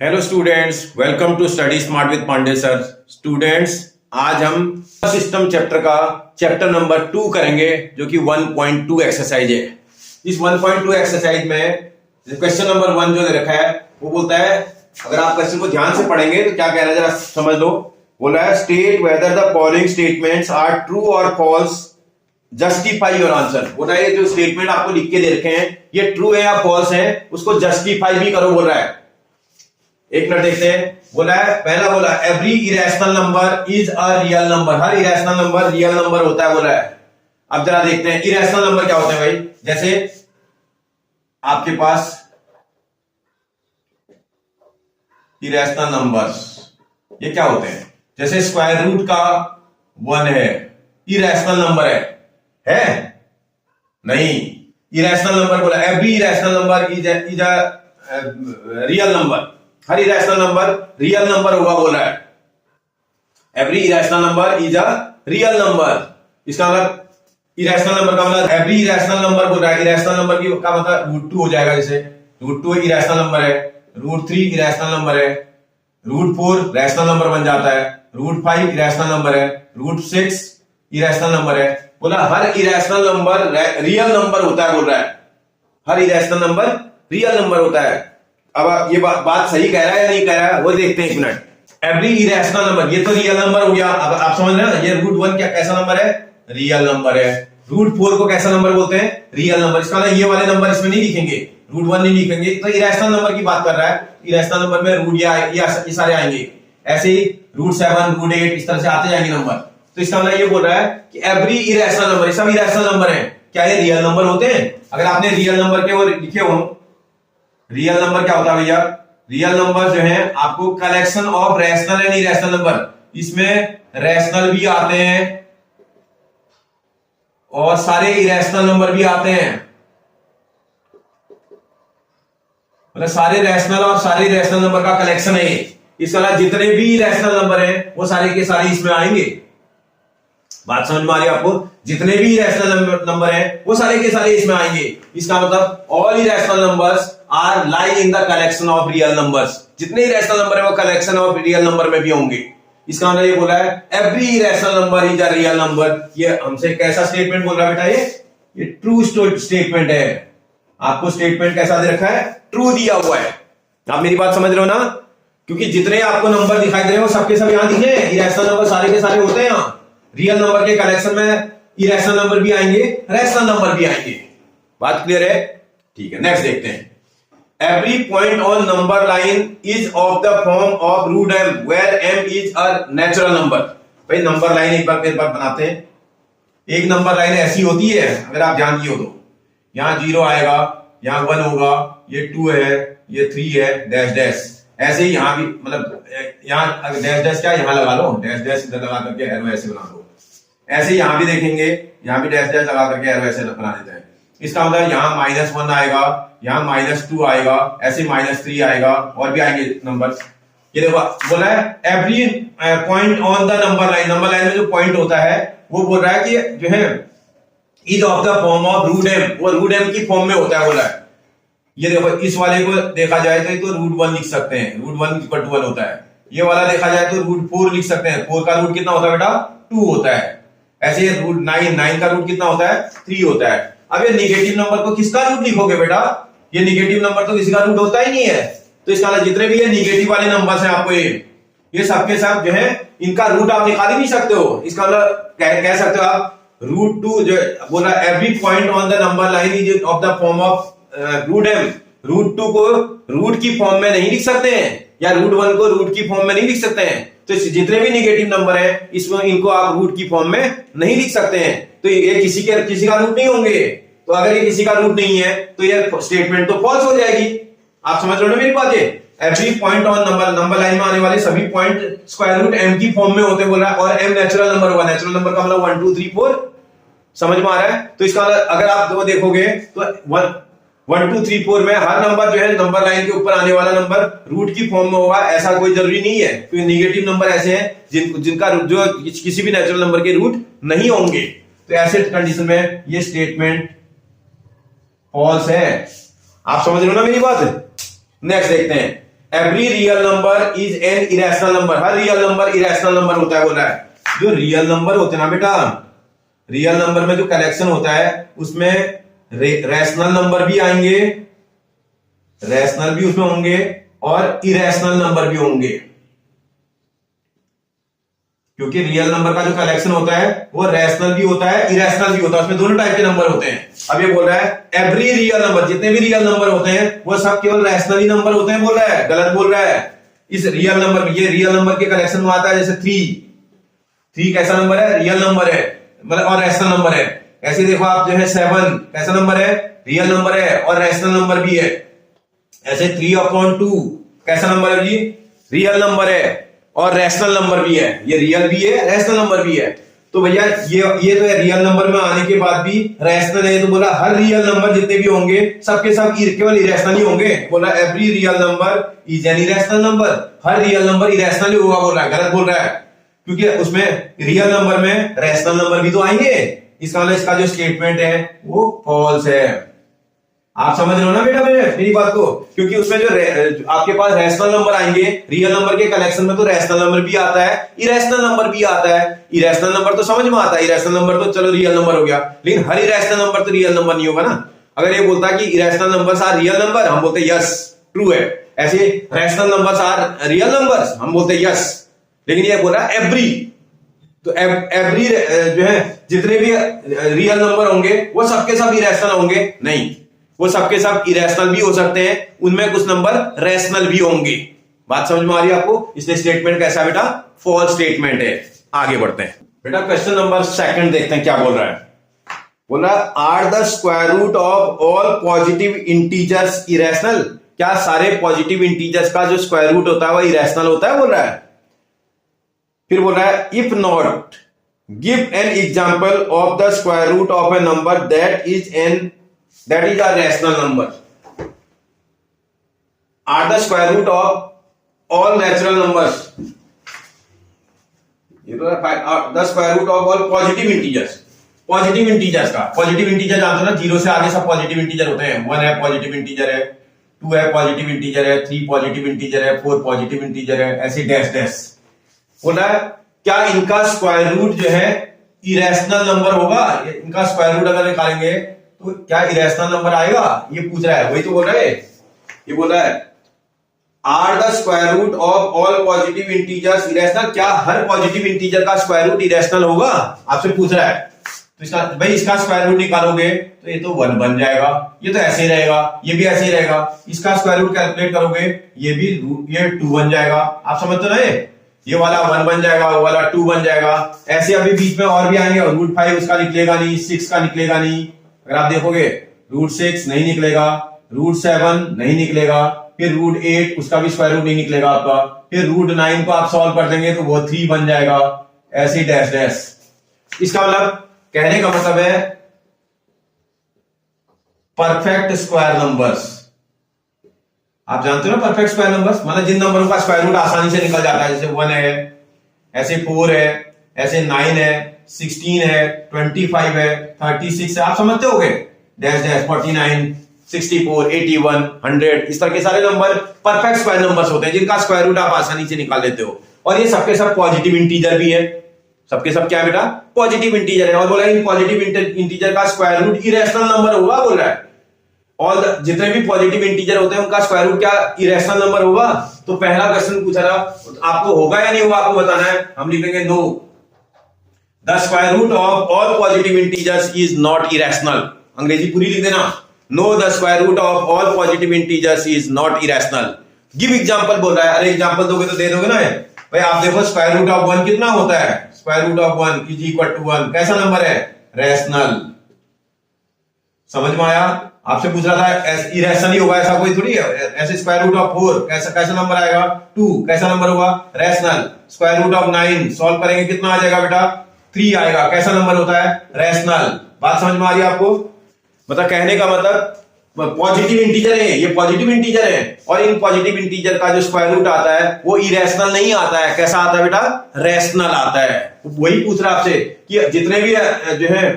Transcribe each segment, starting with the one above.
Hello students, welcome to study smart with Pandey sir. Students, आज हम system chapter का chapter number 2 करेंगे, जो कि 1.2 एक्सरसाइज है। इस 1.2 एक्सरसाइज में क्वेश्चन नंबर 1 जो दे रखा है वो बोलता है, अगर आप क्वेश्चन को ध्यान से पढ़ेंगे तो क्या कह रहा है जरा समझ लो। बोला है state whether the following statements are true और फॉल्स, जस्टिफाई योर आंसर। बोला है ये जो स्टेटमेंट आपको लिख के दे रखे हैं ये ट्रू है या फॉल्स है, उसको जस्टिफाई भी करो बोल रहा है। एक मिनट देखते हैं। बोला है, पहला बोला every irrational number is a real number, her irrational number real number होता है बोला है। अब जरा देखते हैं इरेशनल नंबर क्या होते हैं भाई। जैसे आपके पास इरेशनल नंबर्स ये क्या होते हैं, जैसे स्क्वायर रूट का 1 है, इरेशनल नंबर है नहीं। इरेशनल नंबर बोला every irrational number is a real number, her irrational number real number होगा बोल रहा है। Every irrational number is a real number, इसका मतलब इरेशनल नंबर का मतलब एवरी इरेशनल नंबर बोल रहा है। इरेशनल नंबर की का मतलब √2 हो जाएगा। जैसे √2 इरेशनल नंबर है, √3 इरेशनल नंबर है, √4 रैशनल नंबर बन जाता है, √5 इरेशनल नंबर है, √6 इरेशनल नंबर है। बोला हर इरेशनल नंबर रियल नंबर होता है बोल रहा है, हर इरेशनल नंबर रियल नंबर होता है। अब ये बात सही कह रहा है या नहीं कह रहा है वो देखते हैं। 1 मिनट। एवरी इरेशनल नंबर ये तो रियल नंबर हो गया। अब आप समझ रहे हैं ना, ये √1 क्या कैसा नंबर है, रियल नंबर है। √4 को कैसा नंबर बोलते हैं, रियल नंबर। इसका मतलब ये वाले नंबर इसमें नहीं लिखेंगे, √1 नहीं लिखेंगे। तो इरेशनल नंबर की बात कर रहा है, इरेशनल नंबर में रूट ये सारे आएंगे। ऐसे ही √7 √8 इस तरह से आते जाएंगे नंबर। तो इसका मतलब ये बोल रहा है कि एवरी इरेशनल नंबर, सब इरेशनल नंबर है, क्या ये रियल नंबर होते हैं। अगर आपने रियल नंबर के वो लिखे हो, रियल नंबर क्या होता है भैया, रियल नंबर जो है आपको collection of rational and irrational number, इसमें रैशनल भी आते हैं और सारे इरेशनल नंबर भी आते हैं। मतलब सारे रैशनल और सारे इरेशनल नंबर का कलेक्शन है ये। इसके अलावा जितने भी इरेशनल नंबर हैं वो सारे के सारे इसमें आएंगे। बात समझ में आ रही है आपको, जितने भी इरेशनल नंबर हैं वो सारे के सारे इसमें आएंगे। इसका मतलब all irrational numbers are lying in the collection of real numbers, जितने इरेशनल नंबर है वो कलेक्शन ऑफ रियल नंबर में भी होंगे। इसका मतलब ये बोला है every irrational number is a real number. ये हमसे कैसा स्टेटमेंट बोल रहा है बेटा, ये ट्रू स्टेटमेंट है। आपको स्टेटमेंट कैसा दे रखा है, ट्रू दिया हुआ है। आप मेरी बात समझ रहे हो ना, क्योंकि जितने आपको नंबर दिखाई दे रहे हो सबके सब यहां दिखे, इरेशनल नंबर सारे के सारे होते हैं यहां। रियल नंबर के कलेक्शन में इरेशनल नंबर भी आएंगे, रैशनल नंबर भी आएंगे। बात क्लियर है? ठीक है, नेक्स्ट देखते हैं। Every point on number line is of the form of √m where m is a natural number. भाई नंबर लाइन एक बार बनाते हैं। एक नंबर लाइन ऐसी होती है, अगर आप ध्यान दिए हो तो यहां 0 आएगा, यहां 1 होगा, ये 2 है, ये 3 है, डैश डैश। ऐसे ही यहां भी, मतलब यहां डैश डैश क्या यहां लगा लो, डैश डैश इधर लगा करके एरो ऐसे बना दो। ऐसे ही यहां भी देखेंगे, यहां भी डैश डैश लगा करके एरो ऐसे बना देते हैं। इसका मतलब यहां -1 आएगा, यहां -2 आएगा, ऐसे -3 आएगा, और भी आएंगे नंबर। ये देखो बोला है every point on the number line, number line में जो पॉइंट होता है वो बोल रहा है कि जो है is of the form of √m, वो √m की फॉर्म में होता है बोला है। ये देखो इस वाले को देखा जाए तो √1 लिख सकते हैं, √1 = 1 होता है। ये वाला देखा जाए तो √4 लिख सकते हैं, 4 का रूट कितना होता है बेटा, 2 होता है। ऐसे √9 का रूट कितना होता है, 3 होता है। अब ये निगेटिव नंबर को किसका रूट लिखोगे बेटा, ये निगेटिव नंबर तो किसी का रूट होता ही नहीं है। तो इसका मतलब जितने भी ये निगेटिव वाले नंबर्स हैं आपको ये सबके सब जो है इनका रूट आप निकाल ही नहीं सकते हो। इसका मतलब कह सकते हो आप √2 जो बोला every point on the number line is of the form of √m। √2 को रूट की फॉर्म में नहीं लिख सकते हैं, या √1 को रूट की फॉर्म में नहीं लिख सकते हैं। तो जितने भी निगेटिव नंबर हैं इसमें इनको आप रूट की फॉर्म में नहीं लिख सकते हैं। तो ये किसी का रूट नहीं होंगे। तो अगर ये किसी का रूट नहीं है तो ये स्टेटमेंट तो फॉल्स हो जाएगी। आप समझ रहे हो ना मेरी बात? Every point on number line में आने वाले सभी पॉइंट √m की फॉर्म में होते बोल रहा है, और m नेचुरल नंबर होगा। नेचुरल नंबर का मतलब 1 2 3 4, समझ में आ रहा है? तो इसका अगर आप वो देखोगे तो 1 2 3 4 में हर नंबर जो है नंबर लाइन के ऊपर आने वाला नंबर रूट की फॉर्म में होगा, ऐसा कोई जरूरी नहीं है। तो निगेटिव नंबर ऐसे हैं जिनका जो किसी भी नेचुरल नंबर के रूट नहीं होंगे। तो ऐसे कंडीशन में ये स्टेटमेंट फॉल्स है। आप समझ रहे हो ना मेरी बात? नेक्स्ट देखते हैं। Every real number is an irrational number, हर रियल नंबर इरेशनल नंबर होता है बोल रहा है। जो रियल नंबर होते हैं ना बेटा, रियल नंबर में जो कलेक्शन होता है उसमें रैशनल नंबर भी आएंगे, रैशनल भी उसमें होंगे और इरेशनल नंबर भी होंगे, क्योंकि रियल नंबर का जो कलेक्शन होता है वो रैशनल भी होता है इरेशनल भी होता है, उसमें दोनों टाइप के नंबर होते हैं। अब ये बोल रहा है एवरी रियल नंबर, जितने भी रियल नंबर होते हैं वो सब केवल रैशनल ही नंबर होते हैं बोल रहा है, गलत बोल रहा है। इस रियल नंबर में, ये रियल नंबर के कलेक्शन में आता है, जैसे 3 कैसा नंबर है, रियल नंबर है मतलब और रैशनल नंबर है। ऐसे देखो आप जो है 7 कैसा नंबर है, रियल नंबर है और रैशनल नंबर भी है। ऐसे 3/2 कैसा नंबर है जी, रियल नंबर है और रैशनल नंबर भी है, ये रियल भी है रैशनल नंबर भी है। तो भैया ये तो है रियल नंबर में आने के बाद भी रैशनल है, तो बोला हर रियल नंबर जितने भी होंगे सबके सब केवल इरेशनल ही होंगे, बोला every real number is an irrational number, हर रियल नंबर इरेशनल ही होगा बोल रहा है, गलत बोल रहा है, क्योंकि उसमें रियल नंबर में रैशनल नंबर भी तो आएंगे। इसका मतलब इसका जो स्टेटमेंट है वो फॉल्स है। आप समझ रहे हो ना बेटा मेरी बात को, क्योंकि उसमें जो आपके पास रैशनल नंबर आएंगे, रियल नंबर के कलेक्शन में तो रैशनल नंबर भी आता है इरेशनल नंबर भी आता है। इरेशनल नंबर तो समझ में आता है, इरेशनल नंबर तो चलो रियल नंबर हो गया, लेकिन हर इरेशनल नंबर तो रियल नंबर नहीं होगा ना। अगर ये बोलता है कि irrational numbers are real number, हम बोलते यस ट्रू है। ऐसे rational numbers are real numbers, हम बोलते यस। लेकिन ये बोला एवरी, तो एवरी जो है जितने भी रियल नंबर होंगे वो सबके सब इरेशनल होंगे, नहीं, वो सबके सब इरेशनल भी हो सकते हैं, उनमें कुछ नंबर रैशनल भी होंगे। बात समझ में आ रही है आपको, इसलिए स्टेटमेंट कैसा बेटा, फॉल्स स्टेटमेंट है। आगे बढ़ते हैं बेटा, क्वेश्चन नंबर 2 देखते हैं क्या बोल रहा है। बोल रहा है are the square root of all positive integers irrational, क्या सारे पॉजिटिव इंटीजर्स का जो स्क्वायर रूट होता है वो इरेशनल होता है बोल रहा है। फिर बोल रहा है if not give an example of the square root of a number that is a rational number. Are the square root of all natural numbers? ये तो the square root of all positive integers. Positive integers का, positive integer जानते हो ना, 0 से आगे सब positive integer होते हैं। 1 है पॉजिटिव इंटीजर है, 2 है पॉजिटिव इंटीजर है, 3 पॉजिटिव इंटीजर है, 4 पॉजिटिव इंटीजर है, ऐसे डैश डैश। बोला क्या इनका स्क्वायर रूट जो है इरेशनल नंबर होगा, इनका स्क्वायर रूट अगर निकालेंगे तो क्या इरेशनल नंबर आएगा, ये पूछ रहा है। वही तो बोल रहा है, ये बोल रहा है are the square root of all positive integers irrational, क्या हर पॉजिटिव इंटीजर का स्क्वायर रूट इरेशनल होगा, आपसे पूछ रहा है। तो इसका भाई इसका स्क्वायर रूट निकालोगे तो ये तो 1 बन जाएगा, ये तो ऐसे ही रहेगा, ये भी ऐसे ही रहेगा। इसका स्क्वायर रूट कैलकुलेट करोगे ये भी ये 2 बन जाएगा। आप समझते ना, ये वाला 1 बन जाएगा, वो वाला 2 बन जाएगा। ऐसे अभी बीच में और भी आएंगे, √5 उसका निकलेगा नहीं, 6 का निकलेगा नहीं। अगर आप देखोगे √6 नहीं निकलेगा, √7 नहीं निकलेगा, फिर √8 उसका भी स्क्वायर रूट नहीं निकलेगा आपका, फिर √9 को आप सॉल्व कर देंगे तो वो 3 बन जाएगा, ऐसे डैश डैश। इसका मतलब कहने का मतलब है परफेक्ट स्क्वायर नंबर्स। आप जानते हो ना परफेक्ट स्क्वायर नंबर्स, मतलब जिन नंबरों का स्क्वायर रूट आसानी से निकल जाता है, जैसे 1 है, ऐसे 4 है, ऐसे 9 है, 16 है, 25 है, 36 है। आप समझते होगे, डैश डैश 49, 64, 81, 100, इस तरह के सारे नंबर परफेक्ट स्क्वायर नंबर्स होते हैं जिनका स्क्वायर रूट आप आसानी से निकाल लेते हो। और ये सबके सब पॉजिटिव इंटीजर भी है, सबके सब क्या है बेटा, पॉजिटिव इंटीजर है। और बोला इन पॉजिटिव इंटीजर का स्क्वायर रूट इरेशनल नंबर होगा बोल रहा है। और जितने भी पॉजिटिव इंटीजर होते हैं उनका स्क्वायर रूट क्या इरेशनल नंबर होगा। तो पहला क्वेश्चन पूछा था, आपको होगा या नहीं होगा आपको बताना है। हम लिखेंगे no, the square root of all positive integers is not irrational. अंग्रेजी पूरी लिख देना, no the square root of all positive integers is not irrational. Give example बोल रहा है, अरे एग्जांपल दोगे तो दे दोगे ना भाई। आप देखो स्क्वायर रूट ऑफ 1 कितना होता है, square root of 1 is equal to 1, कैसा नंबर है, रैशनल। समझ में आया। आपसे पूछ रहा था इरेशनल ही होगा, ऐसा कोई थोड़ी है। ऐसे स्क्वायर रूट ऑफ 4 कैसा नंबर आएगा, 2 कैसा नंबर होगा, rational. Square root of 9 solve करेंगे कितना आ जाएगा बेटा, 3 आएगा, कैसा नंबर होता है, रैशनल। बात समझ में आ रही है आपको। मतलब कहने का मतलब पॉजिटिव इंटीजर है, ये पॉजिटिव इंटीजर है, और इन पॉजिटिव इंटीजर का जो स्क्वायर रूट आता है वो इरेशनल नहीं आता है, कैसा आता है बेटा, रैशनल आता है। वही पूछ रहा आपसे कि जितने भी जो है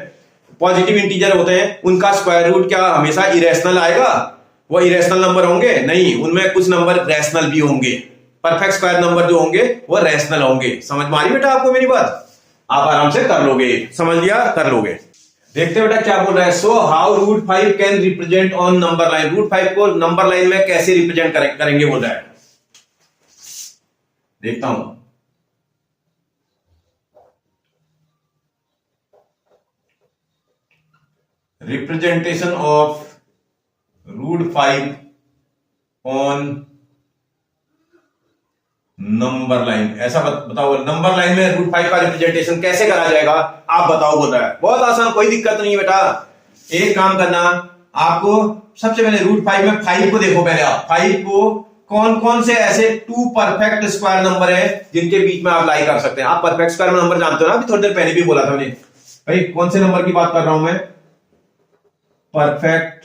पॉजिटिव इंटीजर होते हैं उनका स्क्वायर रूट क्या हमेशा इरेशनल आएगा। वो इरेशनल नंबर होंगे? नहीं, उनमें कुछ नंबर रैशनल भी होंगे। परफेक्ट स्क्वायर नंबर जो होंगे वो रैशनल होंगे। समझ में आ रही बेटा आपको मेरी बात? आप आराम से कर लोगे, समझ लिया, कर लोगे। देखते बेटा क्या बोल रहा है। So how root 5 can represent on number line. Root 5 को नंबर लाइन में कैसे रिप्रेजेंट करेंगे बोल रहा है। देखता हूं। Representation of root 5 on number line, ऐसा बताओ। नंबर लाइन में रूट 5 का रिप्रेजेंटेशन कैसे करा जाएगा आप बताओ बोल रहा है। बहुत आसान, कोई दिक्कत नहीं है बेटा। एक काम करना, आपको सबसे पहले रूट 5 में 5 को देखो। पहले आप 5 को कौन कौन से ऐसे 2 परफेक्ट स्क्वायर नंबर है जिनके बीच में आप लाई कर सकते हैं। आप परफेक्ट स्क्वायर नंबर जानते हो ना, अभी थोड़ी देर पहले भी बोला था मैंने। भाई कौन से नंबर की बात कर रहा हूं मैं? परफेक्ट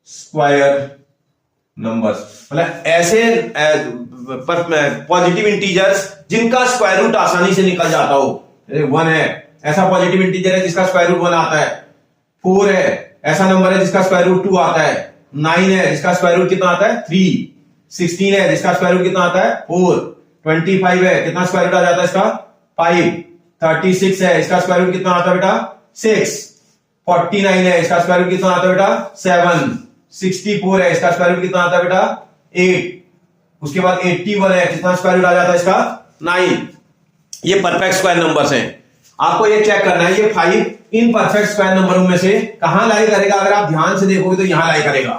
स्क्वायर नंबर्स, मतलब ऐसे पॉजिटिव इंटीजर्स जिनका स्क्वायर रूट आसानी से निकल जाता हो। 1 है, ऐसा पॉजिटिव इंटीजर है जिसका स्क्वायर रूट 1 आता है। 4 है, ऐसा नंबर है जिसका स्क्वायर रूट 2 आता है। 9 है जिसका स्क्वायर रूट कितना आता है? 3। 16 है जिसका स्क्वायर रूट कितना आता है? 4। 25 है, कितना स्क्वायर रूट आ जाता है इसका? 5। 36 है, इसका स्क्वायर रूट कितना आता है बेटा? 6। 49 है, इसका स्क्वायर रूट कितना आता है बेटा? 7। 64 है, इसका स्क्वायर रूट कितना आता है बेटा? 8। उसके बाद 81 है, कितना स्क्वायर रूट आ जाता है इसका? 9। ये परफेक्ट स्क्वायर नंबर्स हैं। आपको ये चेक करना है ये 5 इन परफेक्ट स्क्वायर नंबरों में से कहां लाई करेगा। अगर आप ध्यान से देखोगे तो यहां लाई करेगा।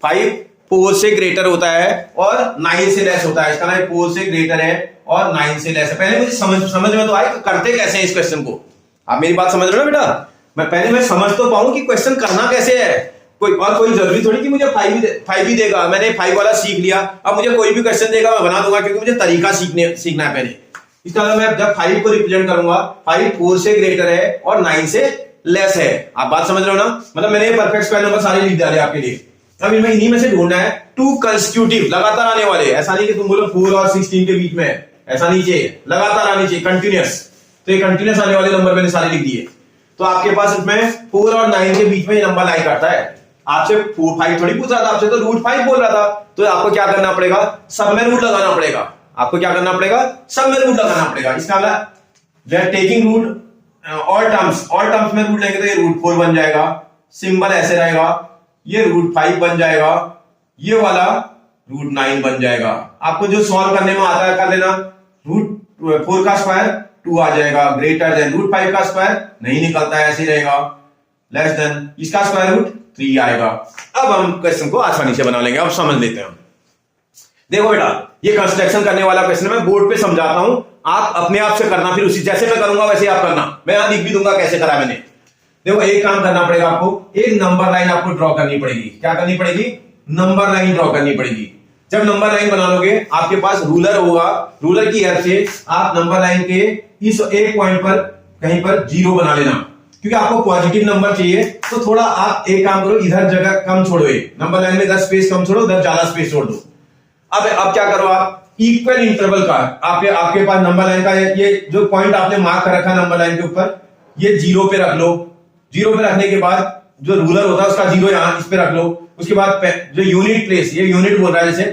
5 4 से ग्रेटर होता है और 9 से लेस होता है। इसका नाम 4 से ग्रेटर है और 9 से लेस है। पहले मुझे समझ में तो आए करते कैसे हैं इस क्वेश्चन को। आप मेरी बात समझ रहे हो ना बेटा? मैं समझ तो पाऊं कि क्वेश्चन करना कैसे है। कोई जरूरी थोड़ी कि मुझे 5 भी देगा। मैंने 5 वाला सीख लिया, अब मुझे कोई भी क्वेश्चन देगा मैं बना दूंगा, क्योंकि मुझे तरीका सीखना है पहले। इसका मतलब मैं जब 5 को रिप्रेजेंट करूंगा, 5 4 से ग्रेटर है और 9 से लेस है। आप बात समझ रहे हो ना? मतलब मैंने परफेक्ट स्क्वायर नंबर सारे लिख डाले आपके लिए। अब इनमें इन्हीं में से ढूंढना है 2 कंसेक्यूटिव लगातार आने वाले। ऐसा नहीं कि तुम बोलो 4 और 16 के बीच में, ऐसा नहीं चाहिए, लगातार आने चाहिए, कंटिन्यूअस। तो ये कंटिन्यूअस आने वाले नंबर मैंने सारे लिख दिए। तो आपके पास इसमें 4 और 9 के बीच में ये नंबर लाई करता है। आपसे 4 5 थोड़ी पूछ रहा था, आपसे तो रूट 5 बोल रहा था। तो आपको क्या करना पड़ेगा? सब में रूट लगाना पड़ेगा। आपको क्या करना पड़ेगा? सब में रूट लगाना पड़ेगा। इसका मतलब टेकिंग रूट ऑल टर्म्स में रूट लेंगे तो ये रूट 4 बन जाएगा, सिंबल ऐसे रहेगा, ये रूट 5 बन जाएगा, ये वाला रूट 9 बन जाएगा। आपको जो सॉल्व करने में आता है कर लेना। रूट 4 का स्क्वायर 2 आ जाएगा, ग्रेटर देन रूट 5 का स्क्वायर नहीं निकलता है, ऐसे ही रहेगा, लेस देन इसका स्क्वायर रूट 3 आएगा। अब हम क्वेश्चन को आसानी से बना लेंगे। अब समझ लेते हैं। देखो बेटा, ये कंस्ट्रक्शन करने वाला क्वेश्चन मैं बोर्ड पे समझाता हूं, आप अपने आप से करना। फिर उसी जैसे मैं करूंगा वैसे आप करना। मैं यहां लिख भी दूंगा कैसे करा मैंने। देखो एक काम करना पड़ेगा आपको, एक नंबर लाइन आपको ड्रॉ करनी पड़ेगी। क्या करनी पड़ेगी? नंबर लाइन ड्रॉ करनी पड़ेगी। जब नंबर लाइन बना लोगे, आपके पास रूलर होगा, रूलर की हेल्प से आप नंबर लाइन के इस एक पॉइंट पर कहीं पर 0 बना लेना, क्योंकि आपको पॉजिटिव नंबर चाहिए। तो थोड़ा आप एक काम करो, इधर जगह कम छोड़ो, नंबर लाइन में 10 स्पेस कम छोड़ो, उधर ज्यादा स्पेस छोड़ दो। अब क्या करो, आप इक्वल इंटरवल का आपके पास नंबर लाइन का ये जो पॉइंट आपने मार्क कर रखा नंबर लाइन के ऊपर, ये 0 पे रख लो। 0 पे रखने के बाद जो रूलर होता है उसका 0 यहां इस पे रख लो। उसके बाद जो यूनिट प्लेस, ये यूनिट बोल रहा है, जैसे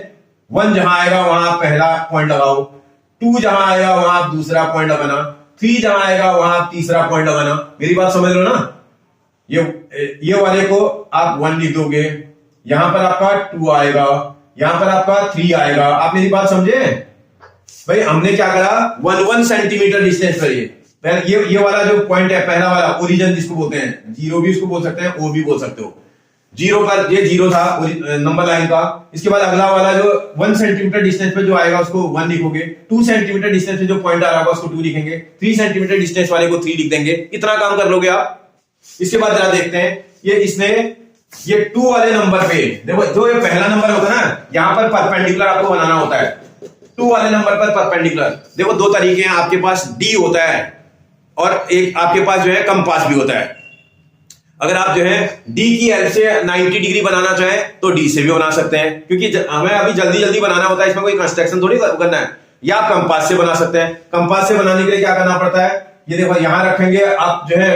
1 जहां आएगा वहां पहला पॉइंट लगाओ, 2 जहां आएगा वहां दूसरा पॉइंट लगाना, 3 जहां आएगा वहां तीसरा पॉइंट लगाना। मेरी बात समझ लो ना? ये वाले को आप 1 लिख दोगे, यहां पर आपका 2 आएगा, यहां पर आपका 3 आएगा। आप मेरी बात समझे भाई? हमने क्या करा, 1 सेंटीमीटर डिस्टेंस पर ये वाला जो पॉइंट है पहला वाला, ओरिजिन जिसको बोलते हैं, 0 भी उसको बोल सकते हैं, O भी बोल सकते हो। 0 पर ये 0 था नंबर लाइन का। इसके बाद अगला वाला जो 1 सेंटीमीटर डिस्टेंस पे जो आएगा उसको 1 लिखोगे, 2 सेंटीमीटर डिस्टेंस पे जो पॉइंट आ रहा होगा उसको 2 लिखेंगे, 3 सेंटीमीटर डिस्टेंस वाले को 3 लिख देंगे। इतना काम कर लोगे आप। इसके बाद जरा देखते हैं, ये 2 वाले नंबर पे देखो, जो ये पहला नंबर होता है ना, यहां पर परपेंडिकुलर आपको बनाना होता है। 2 वाले नंबर पर परपेंडिकुलर देखो 2 तरीके हैं। आपके पास डी होता है और एक आपके पास जो है कंपास भी होता है। अगर आप जो है डी की हेल्प से 90 डिग्री बनाना चाहें तो डी से भी बना सकते हैं, क्योंकि हमें अभी जल्दी बनाना होता है, इसमें कोई कंस्ट्रक्शन थोड़ी करना है। या कंपास से बना सकते हैं। कंपास से बनाने के लिए क्या करना पड़ता है, ये देखो यहां रखेंगे आप जो है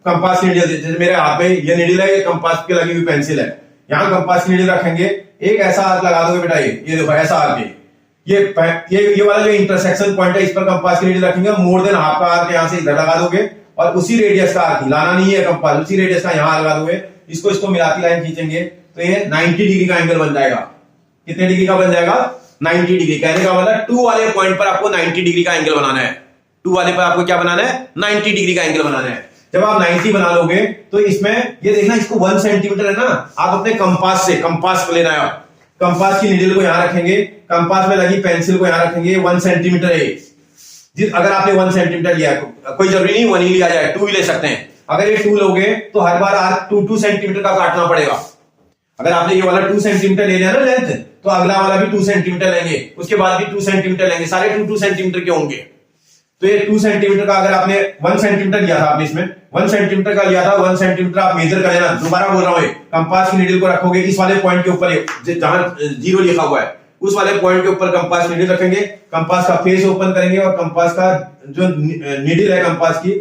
कंपास की नीडल, जैसे मेरे हाथ में ये नीडल है, ये कंपास की लगी हुई पेंसिल है, यहां कंपास की नीडल रखेंगे, एक ऐसा आर्क लगा दोगे बेटा, ये देखो ऐसा आर्क है, ये वाला जो इंटरसेक्शन पॉइंट है इस पर कंपास की नीडल रखेंगे, मोर देन हाफ का आर्क यहां से इधर लगा दोगे और उसी रेडियस का आर्क हिलाना नहीं है कंपास, उसी रेडियस का यहां लगा दोगे, इसको मिलाती लाइन खींचेंगे तो ये 90 डिग्री का एंगल बन जाएगा। कितने डिग्री का बन जाएगा? 90 डिग्री। कहने का मतलब 2 वाले पॉइंट पर आपको 90 डिग्री का एंगल बनाना है। 2 वाले पर आपको क्या बनाना है? 90 डिग्री का एंगल बनाना है। जब आप 90 बना लोगे तो इसमें ये देखना, इसको 1 सेंटीमीटर है ना, आप अपने कंपास को लेना है, कंपास की नीडल को यहां रखेंगे, कंपास में लगी पेंसिल को यहां रखेंगे, 1 सेंटीमीटर है। अगर आपने 1 सेंटीमीटर लिया, कोई जरूरी नहीं 1 ही लिया जाए, 2 भी ले सकते हैं। अगर ये 2 लोगे तो हर बार आर्क 2 सेंटीमीटर का काटना पड़ेगा। अगर आपने ये वाला 2 सेंटीमीटर ले लिया ना लेंथ, तो अगला वाला भी 2 सेंटीमीटर लेंगे, उसके बाद भी 2 सेंटीमीटर लेंगे, सारे 2 सेंटीमीटर के होंगे। तो ये 2 सेंटीमीटर का अगर आपने 1 सेंटीमीटर लिया था, आपने इसमें 1 सेंटीमीटर का लिया था, 1 सेंटीमीटर आप मेजर कर लेना। दोबारा बोल रहा हूं, कंपास की नीडल को रखोगे इस वाले पॉइंट के ऊपर, जहां 0 लिखा हुआ है उस वाले पॉइंट के ऊपर कंपास नीडल रखेंगे, कंपास का फेस ओपन करेंगे और कंपास का जो नीडल है कंपास की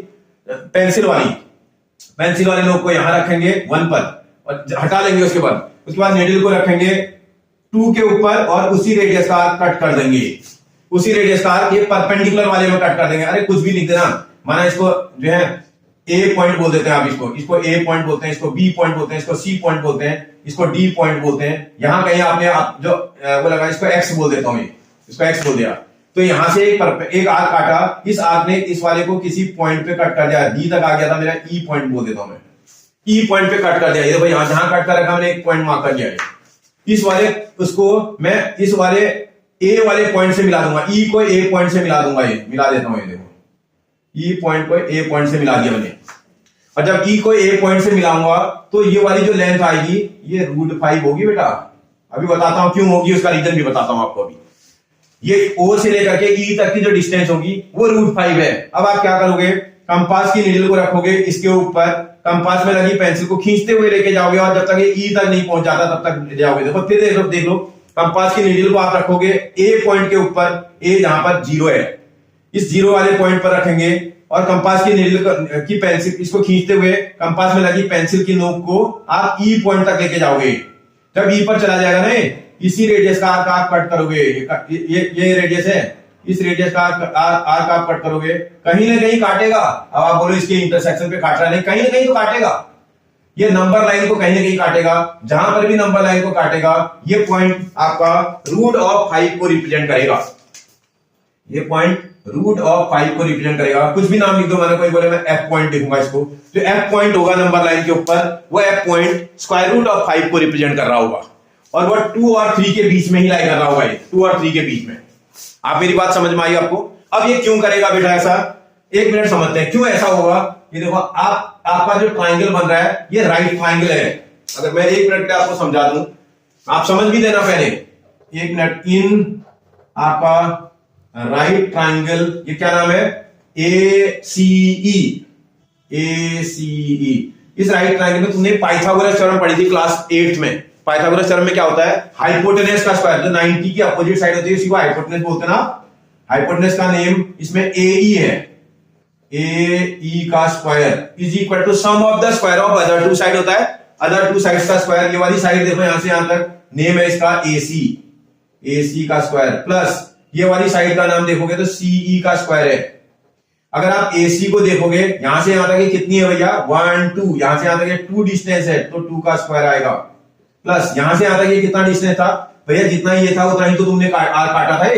पेंसिल वाले लोग को यहां रखेंगे 1 पर और हटा लेंगे। उसके बाद नीडल को रखेंगे 2 के ऊपर और उसी रेडियस का कट कर देंगे, उसी रेडियस का ये परपेंडिकुलर वाले में कट कर देंगे। अरे कुछ भी लिख देना, माना इसको जो है ए पॉइंट बोल देते हैं आप, इसको ए पॉइंट बोलते हैं, इसको बी पॉइंट बोलते हैं, इसको सी पॉइंट बोलते हैं, इसको डी पॉइंट बोलते हैं। यहां कहीं आपने जो वो लगा, इसको एक्स बोल देता हूं, इसको एक्स बोल दिया। तो यहां से एक आर्क काटा, इस आर्क ने इस वाले को किसी पॉइंट पे कट कर दिया, डी तक आ गया था मेरा, ई पॉइंट बोल देता हूं मैं, ई पॉइंट पे कट कर दिया। ये भाई यहां जहां कट कर रखा मैंने एक पॉइंट मार्क कर दिया है, इस वाले उसको मैं इस वाले ए वाले पॉइंट से मिला दूंगा, ई को ए पॉइंट से मिला दूंगा, ये मिला देता हूं, ये देखो ई पॉइंट को ए पॉइंट से मिला दिया मैंने। और जब ई को ए पॉइंट से मिलाऊंगा तो ये वाली जो लेंथ आएगी ये √5 होगी बेटा। अभी बताता हूं क्यों होगी, उसका रीजन भी बताता हूं आपको। अभी ये ओ से लेकर के ई तक की जो डिस्टेंस होगी वो √5 है। अब आप क्या करोगे, कंपास की नीडल को रखोगे इसके ऊपर, कंपास में लगी पेंसिल को खींचते हुए लेके जाओगे और जब तक ये ई तक नहीं पहुंच जाता तब तक ले जाओगे। देखो फिर देख लो कंपास की नीडल को आप रखोगे ए पॉइंट के ऊपर, ए जहां पर 0 है, इस 0 वाले पॉइंट पर रखेंगे और कंपास की नीडल की पेंसिल इसको खींचते हुए कंपास में लगी पेंसिल की नोक को आप ई पॉइंट तक लेके जाओगे। जब ई पर चला जाएगा ना, इसी रेडियस का आर्क आप कट करोगे, ये रेडियस है, इस रेडियस का आर्क आप कट करोगे, कहीं ना कहीं काटेगा। अब आप बोलो इसके इंटरसेक्शन पे काट रहा नहीं, कहीं ना कहीं तो काटेगा, ये नंबर लाइन को कहीं ना कहीं काटेगा। जहां पर भी नंबर लाइन को काटेगा ये पॉइंट आपका √5 को रिप्रेजेंट करेगा, ये पॉइंट √5 को रिप्रेजेंट करेगा। कुछ भी नाम लिख दो, मैंने कोई बोले मैं एफ पॉइंट लिखूंगा इसको, तो एफ पॉइंट होगा नंबर लाइन के ऊपर, वो एफ पॉइंट √5 को रिप्रेजेंट कर रहा होगा और वो 2 और 3 के बीच में ही लाई कर रहा होगा, ये 2 और 3 के बीच में। आप मेरी बात समझ में आई आपको? अब ये क्यों करेगा बेटा ऐसा, 1 मिनट समझते हैं क्यों ऐसा होगा। ये देखो आपका जो ट्राइंगल बन रहा है ये राइट ट्राइंगल है। अगर मैं 1 मिनट में आपको समझा दूं, आप समझ भी देना पहले 1 मिनट। इन आपका राइट ट्राइंगल, ये क्या नाम है, ACE। इस राइट ट्राइंगल में तुमने पाइथागोरस थ्योरम पढ़ी थी क्लास 8 में। पाइथागोरस थ्योरम में क्या होता है, हाइपोटेनस का स्क्वायर, जो 90 की अपोजिट साइड होती है उसी को हाइपोटेनस बोलते हैं ना। हाइपोटेनस का नेम इसमें AE है, AE का square is equal to sum of the square of other 2 side होता है, अदर 2 साइड्स का स्क्वायर। ये वाली साइड देखो यहां से यहां तक नेम है इसका AC का स्क्वायर, प्लस ये वाली साइड का नाम देखोगे तो CE का स्क्वायर है। अगर आप AC को देखोगे यहां से यहां तक कितनी है भैया, 1 2, यहां से यहां तक 2 डिस्टेंस है तो 2 का स्क्वायर आएगा, प्लस यहां से यहां तक ये कितना डिस्टेंस था भैया, जितना ये था उतना ही तो तुमने काटा था।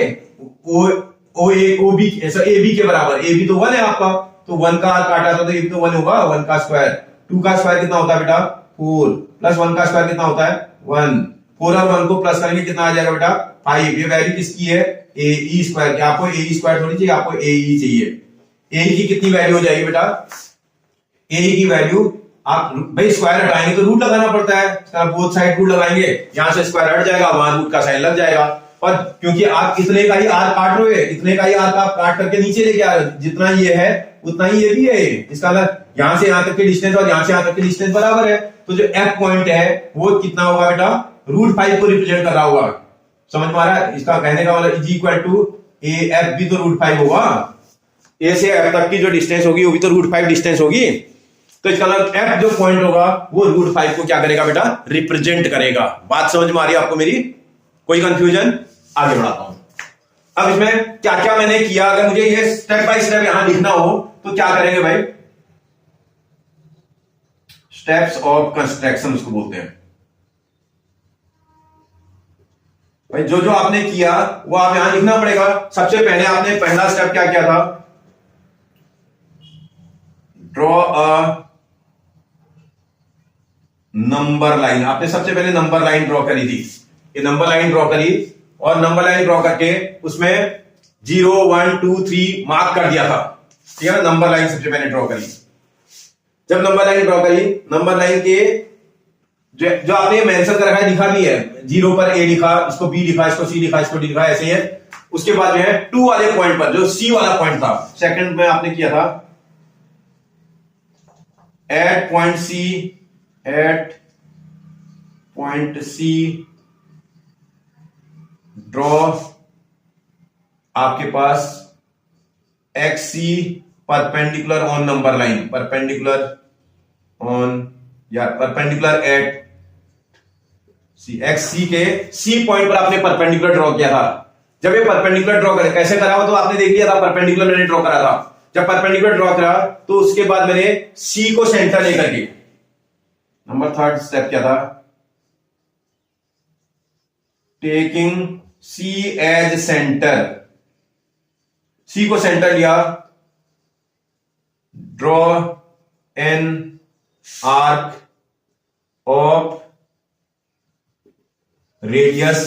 AB के बराबर, AB तो 1 है आपका, तो 1 का काटा था तो AB तो 1 होगा, 1 का स्क्वायर। 2 का स्क्वायर कितना होता है बेटा, 4, प्लस 1 का स्क्वायर कितना होता है, 1। 4 और 1 को प्लस करेंगे कितना आ जाएगा बेटा, 5। ये वैल्यू किसकी है, AE स्क्वायर की। आपको AE स्क्वायर थोड़ी चाहिए, आपको AE चाहिए। AE की कितनी वैल्यू हो जाएगी बेटा, AE की वैल्यू आप भाई स्क्वायर हटाएंगे तो रूट लगाना पड़ता है, बोथ साइड रूट लगाएंगे, यहां से स्क्वायर हट जाएगा, वहां रूट का साइन लग जाएगा। और क्योंकि आप इतने का ही आर्क काट रहे हो, इतने का ही आर्क आप काट करके नीचे लेके आ रहे हो, जितना ये है उतना ही ये भी है। इसका मतलब यहां से यहां तक की डिस्टेंस और यहां से यहां तक की डिस्टेंस बराबर है, तो जो एफ पॉइंट है वो कितना होगा बेटा, √5 को रिप्रेजेंट कर रहा होगा। समझ में आ रहा है? इसका कहने का मतलब इज इक्वल टू AF भी तो √5 होगा, ए से एफ तक की जो डिस्टेंस होगी वो भी तो √5 डिस्टेंस होगी। तो इसका मतलब एफ जो पॉइंट होगा वो √5 को क्या करेगा बेटा, रिप्रेजेंट करेगा। बात समझ में आ रही है आपको मेरी? कोई कंफ्यूजन? आगे बढ़ाता हूं। अब इसमें क्या क्या मैंने किया, अगर मुझे ये स्टेप बाय स्टेप यहां लिखना हो तो क्या करेंगे भाई? स्टेप्स ऑफ कंस्ट्रक्शन उसको बोलते हैं भाई। जो जो आपने किया वो आप यहां लिखना पड़ेगा। सबसे पहले आपने पहला स्टेप क्या किया था? Draw a number line. आपने सबसे पहले नंबर लाइन ड्रॉ करी थी। ये नंबर लाइन ड्रॉ करी और नंबर लाइन ड्रॉ करके उसमें 0 1 2 3 मार्क कर दिया था। ठीक है, नंबर लाइन सबसे पहले ड्रॉ करी। जब नंबर लाइन ड्रॉ करी, नंबर लाइन के जो आपने मेंशन कर रखा है, लिखा भी है, 0 पर ए लिखा, इसको बी लिखा, इसको सी लिखा, इसको डी लिखा, ऐसे ही है। उसके बाद जो है 2 वाले पॉइंट पर, जो सी वाला पॉइंट था, सेकंड में आपने किया था एट पॉइंट सी ड्रॉ आपके पास X C perpendicular on number line, perpendicular on या perpendicular at C, X C के सी पॉइंट पर आपने परपेंडिकुलर ड्रॉ किया था। जब ये परपेंडिकुलर ड्रॉ करे, कैसे करा हो तो आपने देख लिया था, परपेंडिकुलर मैंने ड्रॉ करा था। जब परपेंडिकुलर ड्रॉ करा तो उसके बाद मैंने सी को सेंटर लेकर के नंबर थर्ड स्टेप क्या था? टेकिंग सी एज सेंटर, सी को सेंटर लिया, draw an arc of radius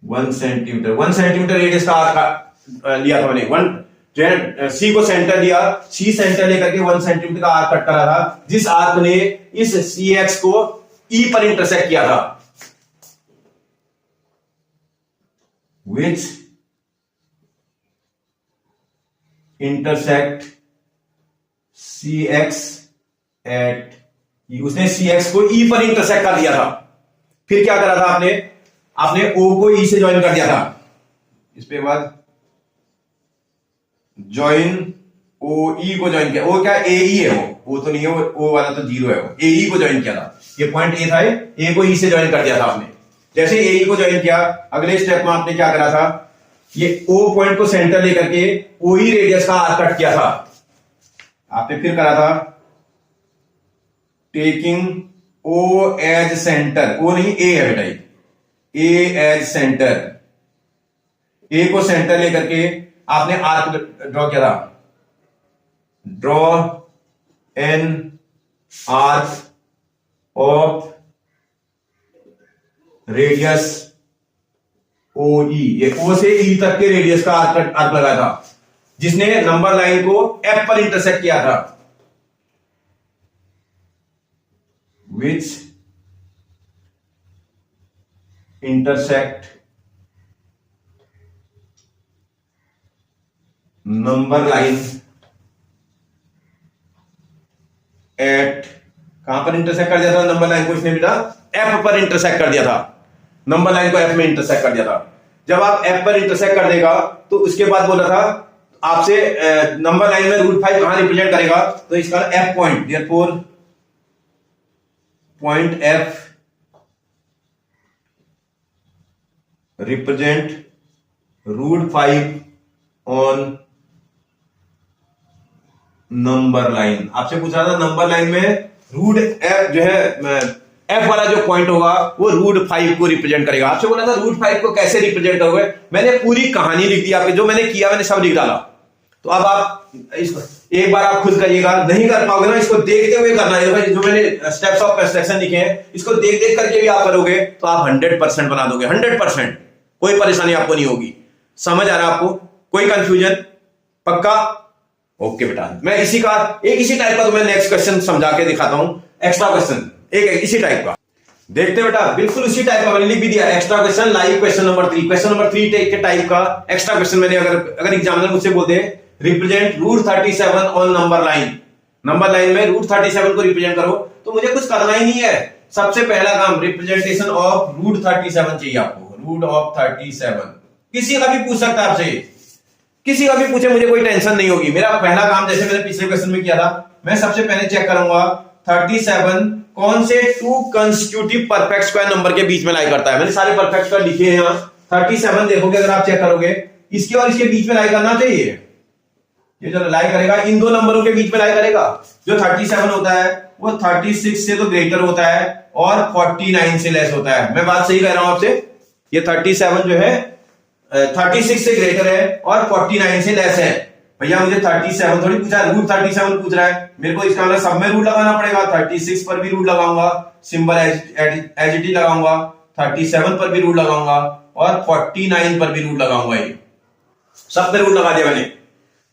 1 centimetre. 1 centimetre radius का आर्क लिया था मैंने। जो है सी को सेंटर लिया, सी सेंटर लेकर के 1 सेंटीमीटर का आर्क कट करा था, जिस आर्क ने इस सी एक्स को ई पर इंटरसेक्ट किया था। Which intersect C X at E, उसने सी एक्स को ई पर इंटरसेक्ट कर दिया था। फिर क्या करा था आपने ओ को ई से ज्वाइन कर दिया था। इस पे बाद ज्वाइन ओ ई को ज्वाइन किया। वो क्या ए ई है, वो तो नहीं है, वो ओ वाला तो 0 है, वो ए ई को ज्वाइन किया था। ये पॉइंट ए था, ए को ई से ज्वाइन कर दिया था आपने। जैसे ए ई को ज्वाइन किया, अगले स्टेप में आपने क्या करा था? ये ओ पॉइंट को सेंटर लेकर के ओ ई रेडियस का आर्क कट किया था आपने। फिर करा था टेकिंग ओ एज सेंटर, ओ नहीं ए है बेटा, ए एज सेंटर, ए को सेंटर लेकर के आपने आर्क ड्रॉ किया था। Draw an arc of radius O E, ये ओ से ई तक के रेडियस का आर्क लगाया था, जिसने नंबर लाइन को एफ पर इंटरसेक्ट किया था। Which intersect number line at, कहां पर इंटरसेक्ट कर दिया था नंबर लाइन को इसने बेटा? एफ पर इंटरसेक्ट कर दिया था। नंबर लाइन को एफ में इंटरसेक्ट कर दिया था। जब आप एफ पर इंटरसेक्ट कर देगा तो उसके बाद बोला था आपसे नंबर लाइन में √5 कहां रिप्रेजेंट करेगा? तो इसका F point, therefore point F represent √5 on number line. आपसे पूछा था नंबर लाइन में रूट एफ जो है, एफ वाला जो पॉइंट होगा वो √5 को रिप्रेजेंट करेगा। आपसे बोला था √5 को कैसे रिप्रेजेंट करोगे? मैंने पूरी कहानी लिख दी आपके, जो मैंने किया मैंने सब लिख डाला। तो अब आप इसको एक बार आप खुद करिएगा, नहीं कर पाओगे ना, इसको देखते हुए करना है। जो मैंने स्टेप्स ऑफ कंस्ट्रक्शन लिखे हैं, इसको देख देख करके भी आप करोगे तो आप 100% बना दोगे, 100%। कोई परेशानी आपको नहीं होगी। समझ आ रहा है आपको? कोई कंफ्यूजन? पक्का? ओके बेटा, मैं इसी टाइप का तो मैं नेक्स्ट क्वेश्चन समझा के दिखाता हूं। एक्स्ट्रा क्वेश्चन एक इसी टाइप का देखते बेटा, बिल्कुल उसी टाइप का मैंने लिख भी दिया। Extra question like question number 3, question number 3 के टाइप का एक्स्ट्रा क्वेश्चन मैंने अगर एग्जामिनर मुझसे बोलते represent √37 on number line, number line में √37 को रिप्रेजेंट करो, तो मुझे कुछ करना ही नहीं है। सबसे पहला काम रिप्रेजेंटेशन ऑफ √37 चाहिए आपको, √37। किसी का भी पूछ सकता है आपसे, किसी का भी पूछे, मुझे कोई टेंशन नहीं होगी। मेरा पहला काम, जैसे मैंने पिछले क्वेश्चन में किया था, मैं सबसे पहले चेक करूंगा 37 कौन से to consecutive perfect square number के बीच में लाई करता है। मैंने सारे परफेक्ट स्क्वायर लिखे हैं यहां। 37 देखोगे अगर आप चेक करोगे, इसके और इसके बीच में लाई करना चाहिए। ये जो लाई करेगा इन दो नंबरों के बीच में लाई करेगा। जो 37 होता है वो 36 से तो ग्रेटर होता है और 49 से लेस होता है। मैं बात सही कह रहा हूं आपसे? ये 37 जो है 36 से ग्रेटर है और 49 से लेस है। भैया मुझे 37 थोड़ी पूछा, रूट 37 पूछ रहा है मेरे को। इसका मतलब सब में रूट लगाना पड़ेगा। 36 पर भी रूट लगाऊंगा, सिंबल एजिटी लगाऊंगा, 37 पर भी रूट लगाऊंगा और 49 पर भी रूट लगाऊंगा। ये सब पे रूट लगा दिया मैंने।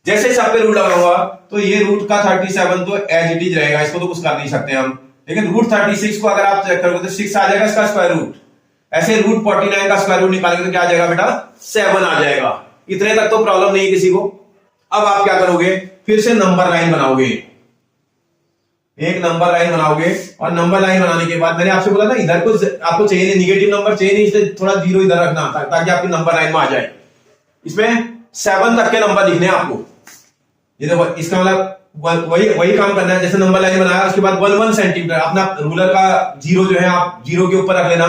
जैसे सब पे रूट लगाऊंगा तो ये रूट का 37 तो एज इट इज रहेगा, इसको तो कुछ कर नहीं सकते हम। लेकिन रूट 36 को अगर आप चेक करोगे तो 6 आ जाएगा इसका स्क्वायर रूट। ऐसे रूट 49 का स्क्वायर रूट निकालेंगे तो क्या आ जाएगा बेटा? 7 आ जाएगा। इतने तक तो प्रॉब्लम नहीं है किसी को। अब आप क्या करोगे, फिर से नंबर लाइन बनाओगे। एक नंबर लाइन बनाओगे और नंबर लाइन बनाने के बाद मैंने आपसे बोला ना इधर को आपको चाहिए नहीं, निगेटिव नंबर चाहिए नहीं, इसलिए थोड़ा जीरो इधर रखना ताकि आपकी नंबर लाइन में आ जाए। इसमें 7 तक के नंबर लिखने हैं आपको। ये देखो इसका मतलब वही काम करना है जैसे नंबर लाइन बनाया। उसके बाद 1 सेंटीमीटर अपना रूलर का जीरो जो है आप जीरो के ऊपर रख लेना।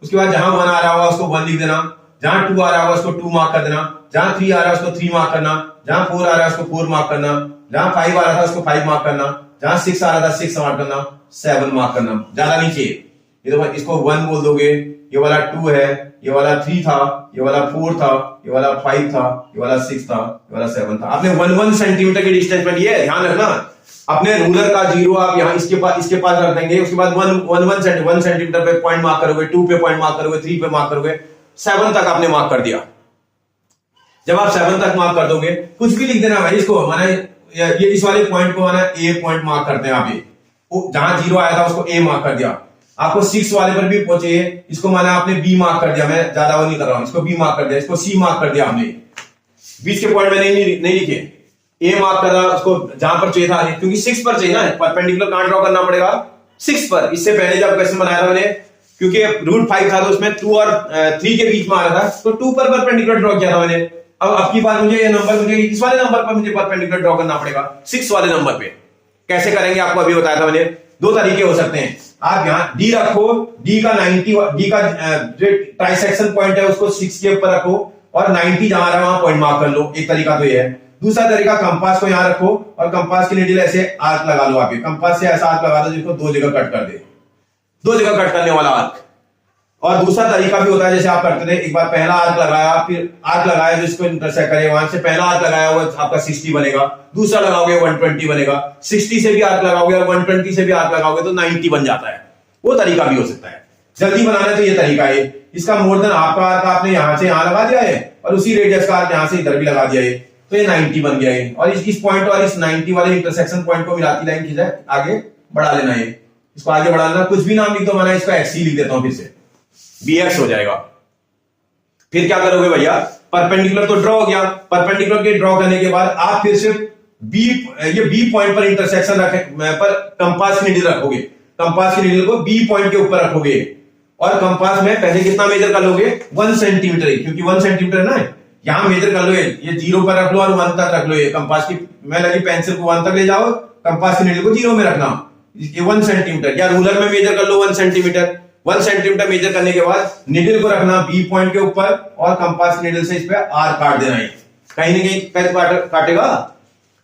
उसके बाद जहां 1 आ रहा होगा उसको 1 लिख देना, जहां 2 आ रहा होगा उसको 2 मार्क कर देना, जहां 3 आ रहा है उसको 3 मार्क करना, जहां 4 आ रहा है उसको 4 मार्क करना, जहां 5 आ रहा था उसको 5 मार्क करना, जहां 6 आ रहा था 6 मार्क करना, 7 मार्क करना। ज्यादा नहीं चाहिए। ये देखो इसको 1 बोल दोगे, ये वाला 2 है, ये वाला 3 था, ये वाला 4 था, ये वाला 5 था, ये वाला 6 था, ये वाला 7 था। आपने 1 सेंटीमीटर की डिस्टेंस में लिए, ध्यान रखना। अपने रूलर का जीरो आप यहाँ इसके पास रख देंगे। उसके बाद 1 सेंटीमीटर पे पॉइंट मार्क करोगे, 2 पे पॉइंट मार्क करोगे, 3 पे मार्क करोगे, 7 तक आपने मार्क कर दिया। जब आप 7 तक मार्क कर दोगे, कुछ भी लिख देना भाई इसको, माना ये इस वाले पॉइंट को माना ए पॉइंट मार्क करते हैं आप। ये जहां जीरो आया था उसको ए मार्क कर दिया। आपको 6 वाले पर भी पहुंचे, इसको माना आपने बी मार्क कर दिया। मैं ज्यादा वो नहीं कर रहा हूं, इसको बी मार्क कर दिया, इसको सी मार्क कर दिया आपने। बीच के पॉइंट में नहीं लिखे, ए मार्क कर रहा उसको जहां पर चाहिए था, क्योंकि 6 पर चाहिए ना, परपेंडिकुलर कहां ड्रॉ करना पड़ेगा? 6 पर। इससे पहले जब क्वेश्चन बनाया था मैंने, क्योंकि रूट 5 था तो उसमें 2 और 3 के बीच में आ रहा था, तो 2 पर परपेंडिकुलर ड्रॉ किया था मैंने। अब की बार मुझे ये नंबर मुझे इस वाले नंबर पर मुझे परपेंडिकुलर ड्रॉ करना पड़ेगा, 6 वाले नंबर पे। कैसे करेंगे आपको अभी बताया था मैंने। 2 तरीके हो सकते हैं। आप यहां डी रखो, डी का जो ट्राइसेक्शन पॉइंट है उसको 6 के ऊपर रखो और 90 जहां रहा वहां पॉइंट मार्क कर लो। एक तरीका तो ये है। दूसरा तरीका, कंपास को यहां रखो और कंपास की नीडल ऐसे आर्क लगा लो। आप कंपास से ऐसा आर्क लगा दो जिसको 2 जगह कट कर दे, 2 जगह कट करने वाला आर्क। और दूसरा तरीका भी होता है जैसे आप करते थे, एक बार पहला आर्क लगाया, फिर आर्क लगाया जिसको इंटरसेक्ट करे, वहां से पहला आर्क लगाया हुआ आपका 60 बनेगा, दूसरा लगाओगे 120 बनेगा, 60 से भी आर्क लगाओगे और 120 से भी आर्क लगाओगे तो 90 बन जाता है। वो तरीका भी हो सकता है। जल्दी बनाना है तो ये तरीका है। इसका मोर देन आपका आर्क आपने यहां से यहां लगा दिया है और उसी रेडियस का आर्क यहां से इधर भी लगा दिया है, तो ये 90 बन गया है। और इस पॉइंट और इस 90 वाले इंटरसेक्शन पॉइंट को मिलाती लाइन की जाए, आगे बढ़ा लेना है। इसको आगे बढ़ा लेना, कुछ भी नाम लिख दो, माना इसको एक्स लिख देता हूं, फिर से bx हो जाएगा। फिर क्या करोगे भैया, परपेंडिकुलर तो ड्रॉ हो गया। परपेंडिकुलर के ड्रॉ करने के बाद आप फिर से बी पॉइंट पर इंटरसेक्शन पर कंपास की नीडल रखोगे। कंपास की नीडल को बी पॉइंट के ऊपर रखोगे और कंपास में पहले कितना मेजर कर लोगे? 1 सेंटीमीटर ही, क्योंकि 1 सेंटीमीटर है ना, यहां मेजर कर लो। ये 0 पर रख लो और 1 तक रख लो। ये कंपास की मैं लगी पेंसिल को 1 तक ले जाओ, कंपास की नीडल को 0 में रखना। ये 1 सेंटीमीटर, या रूलर में मेजर कर लो 1 सेंटीमीटर। 1 सेंटीमीटर मेजर करने के बाद निडल को रखना बी पॉइंट के ऊपर और कंपास की निडल से इस पे आर काट देना है। कहीं ना कहीं काटेगा,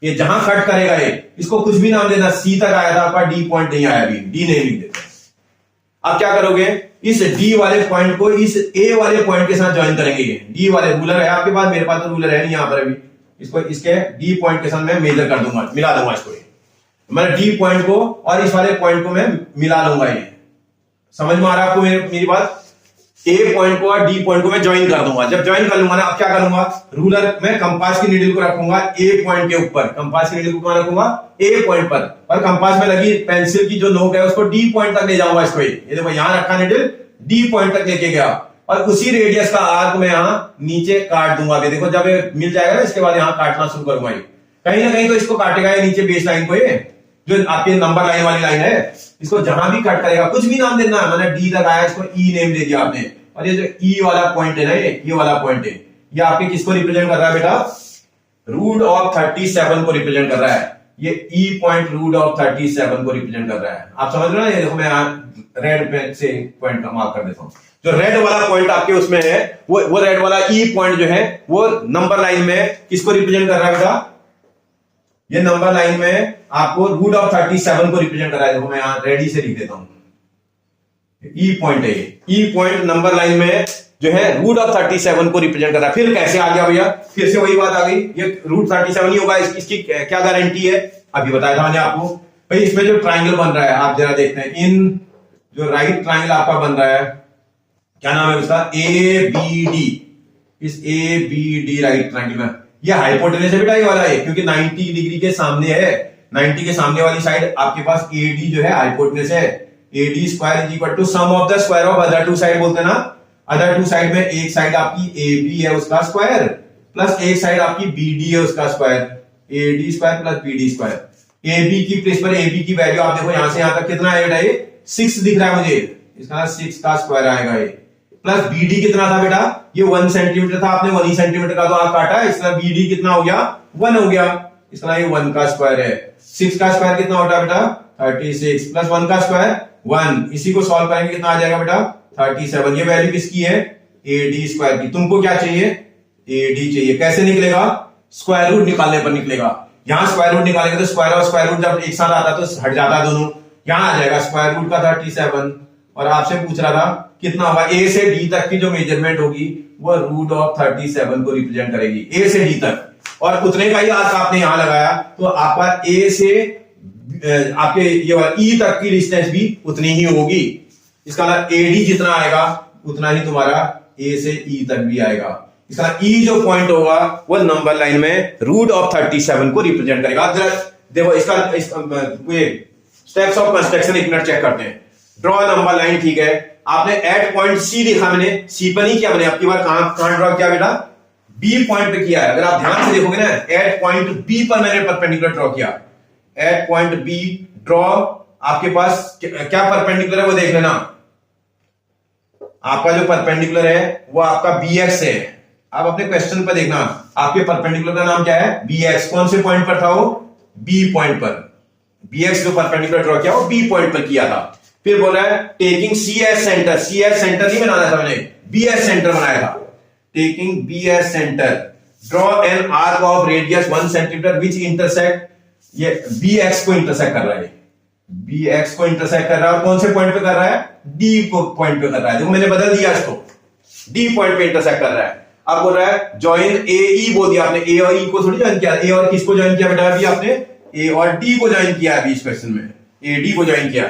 ये जहां कट करेगा ये, इसको कुछ भी नाम देना। सी तक आया था आपका, डी पॉइंट नहीं आया, अभी डी नहीं लिख देते। अब क्या करोगे, इस डी वाले पॉइंट को इस ए वाले पॉइंट के साथ ज्वाइन करेंगे। डी वाले रूलर है आपके पास, मेरे पास तो रूलर है नहीं यहां पर अभी। इसको इसके डी पॉइंट के साथ मैं मेजर कर दूंगा, मिला दूंगा इसको। मैं डी पॉइंट को और इस वाले पॉइंट को मैं मिला लूंगा। ये समझ में आ रहा है आपको मेरी बात? ए पॉइंट को और डी पॉइंट को मैं ज्वाइन कर दूंगा। जब ज्वाइन कर लूंगा ना, अब क्या करूंगा, रूलर में कंपास की नीडल को रखूंगा ए पॉइंट के ऊपर। कंपास की नीडल को कहां रखूंगा? ए पॉइंट पर। और कंपास में लगी पेंसिल की जो नोक है उसको डी पॉइंट तक ले जाऊंगा। इसको ये देखो यहां रखा नीडल, डी पॉइंट तक लेके गया और उसी रेडियस का आर्क में यहां नीचे काट दूंगा। देखो जब ये मिल जाएगा ना, इसके बाद यहां काटना शुरू करूंगा। कहीं ना कहीं तो इसको काटेगा ये नीचे बेस लाइन को, ये जो आपके नंबर लाइन वाली लाइन है, इसको जहां भी कट करेगा कुछ भी नाम देना है। मैंने डी तक आया, इसको ई नेम दे दिया आपने। और ये जो ई वाला पॉइंट है ना, ये वाला पॉइंट है, ये आपके किसको रिप्रेजेंट कर रहा है बेटा? रूट ऑफ 37 को रिप्रेजेंट कर रहा है। ये ई पॉइंट रूट ऑफ 37 को रिप्रेजेंट कर रहा है। आप समझ रहे हो ना? ये देखो मैं रेड पेन से पॉइंट का मार्क कर देता हूं। जो रेड वाला पॉइंट आपके उसमें है वो रेड वाला ई पॉइंट जो है वो नंबर लाइन में किसको रिप्रेजेंट कर रहा है बेटा? ये नंबर लाइन में आपको रूट ऑफ 37 को रिप्रेजेंट कर रहा है। देखो मैं यहां रेडी से लिख देता हूं, ई पॉइंट है ये। ई पॉइंट नंबर लाइन में जो है रूट ऑफ 37 को रिप्रेजेंट कर रहा है। फिर कैसे आ गया भैया? फिर से वही बात आ गई, ये रूट 37 ही होगा। इसकी क्या गारंटी है? अभी बताया था मैंने आपको। भाई इसमें जो ट्राइंगल बन रहा है आप जरा देखते हैं, इन जो राइट ट्राइंगल आपका बन रहा है, क्या नाम है उसका? A B D. इस A B D right triangle में ये हाइपोटेनस है बेटा, ये वाला है, क्योंकि 90 डिग्री के सामने है। 90 के सामने वाली साइड आपके पास ए डी जो है हाइपोटेनस है। A D square is equal to sum of the square of other two side बोलते हैं ना। अदर टू साइड में एक साइड आपकी ए बी है उसका स्क्वायर प्लस एक साइड आपकी बी डी है उसका square. A D square plus B D square. A B की प्लेस पर ए बी की वैल्यू आप देखो यहां से यहां तक कितना है बेटा? ये 6 दिख रहा है मुझे, इसका 6 का स्क्वायर आएगा ये। प्लस बीडी कितना था बेटा? ये 1 सेंटीमीटर था, आपने 1 ही सेंटीमीटर का तो आप काटा, इसका बीडी कितना हो गया? 1 हो गया। इसका ये 1 का स्क्वायर है। 6 का स्क्वायर कितना होता है बेटा? 36 प्लस 1 का स्क्वायर 1। इसी को सॉल्व करेंगे कितना आ जाएगा बेटा? 37। ये वैल्यू किसकी है? ए डी स्क्वायर की। तुमको क्या चाहिए? ए डी चाहिए। कैसे निकलेगा? स्क्वायर रूट निकालने पर निकलेगा। यहां स्क्वायर रूट निकालेंगे तो स्क्वायर और स्क्वायर रूट जब एक साथ आता तो हट जाता दोनों। यहां आ जाएगा स्क्वायर रूट का 37 और आपसे पूछ रहा था कितना होगा? ए से डी तक की जो मेजरमेंट होगी वो रूट ऑफ 37 को रिप्रेजेंट करेगी, ए से डी तक। और उतने का ही आज आपने यहां लगाया तो आपका ए से आपके ये ई तक की डिस्टेंस भी उतनी ही होगी। इसका एडी जितना आएगा उतना ही तुम्हारा ए से ई तक भी आएगा। इसका ई जो पॉइंट होगा वो नंबर लाइन में रूट ऑफ 37 को रिप्रेजेंट करेगा। जरा देखो इसका स्टेप्स ऑफ कंस्ट्रक्शन एक मिनट चेक करते हैं। ड्रॉ नंबर लाइन, ठीक है। आपने एट पॉइंट सी लिखा, मैंने सी पर नहीं किया, मैंने आपकी बार कहां ड्रॉ किया बेटा? बी पॉइंट पे किया है। अगर आप ध्यान से देखोगे ना, एट पॉइंट बी पर मैंने परपेंडिकुलर ड्रॉ किया। एट पॉइंट बी ड्रॉ, आपके पास क्या परपेंडिकुलर है वो देख लेना। आपका जो परपेंडिकुलर है वो आपका बी एक्स है। आप अपने क्वेश्चन पर देखना, आपके परपेंडिकुलर का नाम क्या है? B X. कौन से पॉइंट पर था वो? बी पॉइंट पर। बी एक्स जो परपेंडिकुलर ड्रॉ किया वो बी पॉइंट पर किया था। फिर बोल रहा है taking C S centre. C S centre नहीं बनाना था मैंने, बी एस सेंटर बनाया था। Taking B S centre, draw an arc of radius 1 centimetre which intersect, ये बी एक्स को इंटरसेक्ट कर रहा है। बी एक्स को इंटरसेक्ट कर रहा है और कौन से पॉइंट पे कर रहा है? डी को पॉइंट पे कर रहा है। देखो मैंने बदल दिया इसको, डी पॉइंट पे इंटरसेक्ट कर रहा है। अब बोल रहा है ज्वाइन ए ई, बोल दिया आपने। ए और ई को थोड़ी ज्वाइन किया, ए और किसको ज्वाइन किया बेटा? अभी आपने ए और डी को ज्वाइन किया है। इस क्वेश्चन में ए डी को ज्वाइन किया।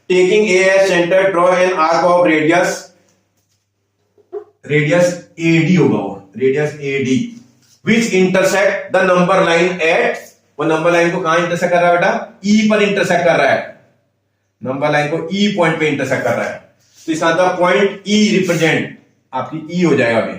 Taking A S centre, draw an arc of radius A D होगा वो, radius A D which intersect the number line at, वो नंबर लाइन को कहां इंटरसेक्ट कर रहा है बेटा? ई पर इंटरसेक्ट कर रहा है। नंबर लाइन को ई पॉइंट पे इंटरसेक्ट कर रहा है। तो इसका द पॉइंट ई रिप्रेजेंट, आपकी ई हो जाएगा अभी,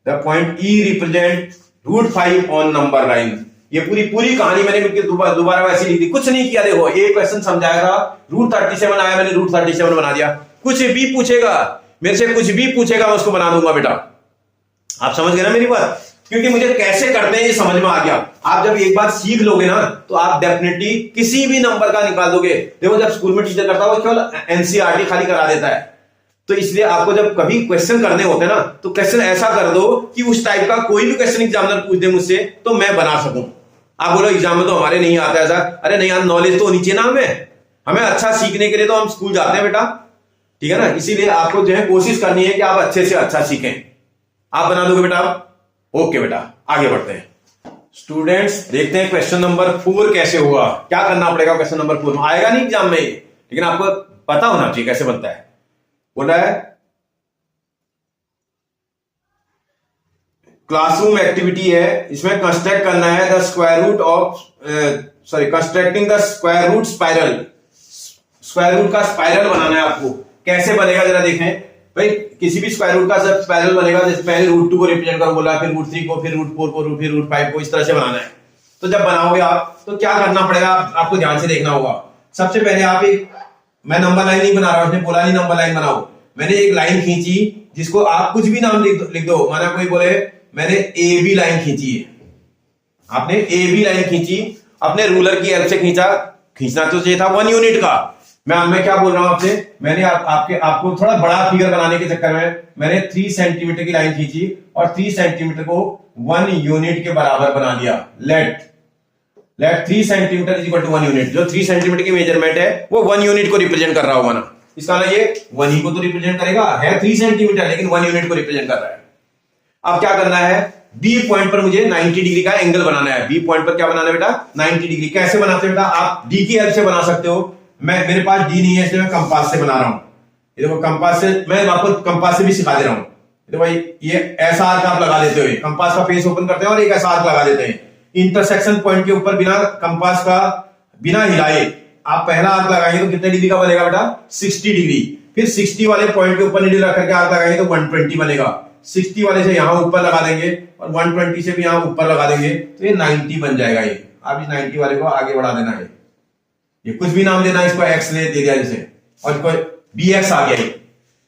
the point E represent root 5 on number line. ये पूरी कहानी मैंने दोबारा वैसे लिख दी, कुछ नहीं किया। देखो एक क्वेश्चन समझाया था, रूट 37 आया, मैंने रूट 37 बना दिया। कुछ भी पूछेगा मेरे से, कुछ भी पूछेगा मैं उसको बना दूंगा बेटा। आप समझ गए ना मेरी बात? क्योंकि मुझे कैसे करते हैं ये समझ में आ गया। आप जब एक बार सीख लोगे ना तो आप डेफिनेटली किसी भी नंबर का निकाल दोगे। देखो जब स्कूल में टीचर करता है वो केवल एनसीईआरटी खाली करा देता है, तो इसलिए आपको जब कभी क्वेश्चन करने होते हैं ना तो क्वेश्चन ऐसा कर दो कि उस टाइप का कोई भी क्वेश्चन एग्जामिनर पूछ दे मुझसे तो मैं बना सकूं। आप बोलो एग्जाम में तो हमारे नहीं आता ऐसा, अरे नहीं यार नॉलेज तो होनी चाहिए ना हमें अच्छा सीखने के लिए तो हम स्कूल जाते हैं बेटा, ठीक है ना। इसीलिए आपको जो है कोशिश करनी है कि आप अच्छे से अच्छा सीखें। आप बना दोगे बेटा? ओके बेटा, आगे बढ़ते हैं। स्टूडेंट्स देखते हैं क्वेश्चन नंबर 4 कैसे हुआ। क्या करना पड़ेगा क्वेश्चन नंबर 4 में? आएगा नहीं एग्जाम में लेकिन आपको पता होना चाहिए कैसे बनता है। बोला है क्लासरूम एक्टिविटी है, इसमें कंस्ट्रक्ट करना है the square root of constructing the square root spiral. Square root का स्पाइरल बनाना है आपको। कैसे बनेगा जरा देखें भाई। किसी भी स्क्वायर रूट का जब स्पाइरल बनेगा, जैसे पहले रूट 2 को रिप्रेजेंट करो बोला, फिर रूट 3 को, फिर रूट 4 को, फिर रूट 5 को, इस तरह से बनाना है। तो जब बनाओगे आप तो क्या करना पड़ेगा आपको ध्यान से देखना होगा। सबसे पहले आप मैं नंबर लाइन नहीं बना रहा हूं, उसने बोला नहीं नंबर लाइन बनाओ, मैंने एक लाइन खींची जिसको आप कुछ भी नाम लिख दो। माना कोई बोले मैंने ए बी लाइन खींची है, आपने ए बी लाइन खींची। अपने रूलर की हेल्प से खींचना तो चाहिए था 1 यूनिट का। मैं क्या बोल रहा हूं आपसे, मैंने आपको थोड़ा बड़ा फिगर बनाने के चक्कर में मैंने 3 सेंटीमीटर की लाइन खींची और 3 सेंटीमीटर को 1 यूनिट के बराबर बना दिया। Let 3 centimetre is equal to 1 unit. जो 3 सेंटीमीटर की मेजरमेंट है वो 1 यूनिट को रिप्रेजेंट कर रहा होगा ना, इसका ना ये 1 ही को तो रिप्रेजेंट करेगा, है 3 सेंटीमीटर लेकिन 1 यूनिट को रिप्रेजेंट कर रहा है। अब क्या करना है, बी पॉइंट पर मुझे 90 डिग्री का एंगल बनाना है। बी पॉइंट पर क्या बनाना है बेटा, 90 डिग्री। कैसे बनाते हैं बेटा, आप डी की हेल्प से बना सकते हो। मेरे पास डी नहीं है इसलिए मैं कंपास से बना रहा हूं। ये देखो कंपास से, मैं आपको कंपास से भी सिखा दे रहा हूं। तो भाई ये ऐसा आर्क आप लगा देते हो, कंपास का फेस ओपन करते हैं और एक ऐसा आर्क लगा देते हैं। इंटरसेक्शन पॉइंट के ऊपर बिना कंपास का बिना हिलाए आप पहला आर्क लगाएंगे तो कितने डिग्री का बनेगा बेटा, 60 डिग्री। फिर 60 वाले पॉइंट के ऊपर नीडल रख करके आर्क लगाएंगे तो 120 बनेगा। 60 वाले से यहां ऊपर लगा देंगे और 120 से भी यहां ऊपर लगा देंगे तो ये 90 बन जाएगा। ये आप इस 90 वाले को आगे बढ़ा देना है, ये कुछ भी नाम देना, इसको एक्स ले दे दिया जैसे, और इसको बी एक्स आ गया।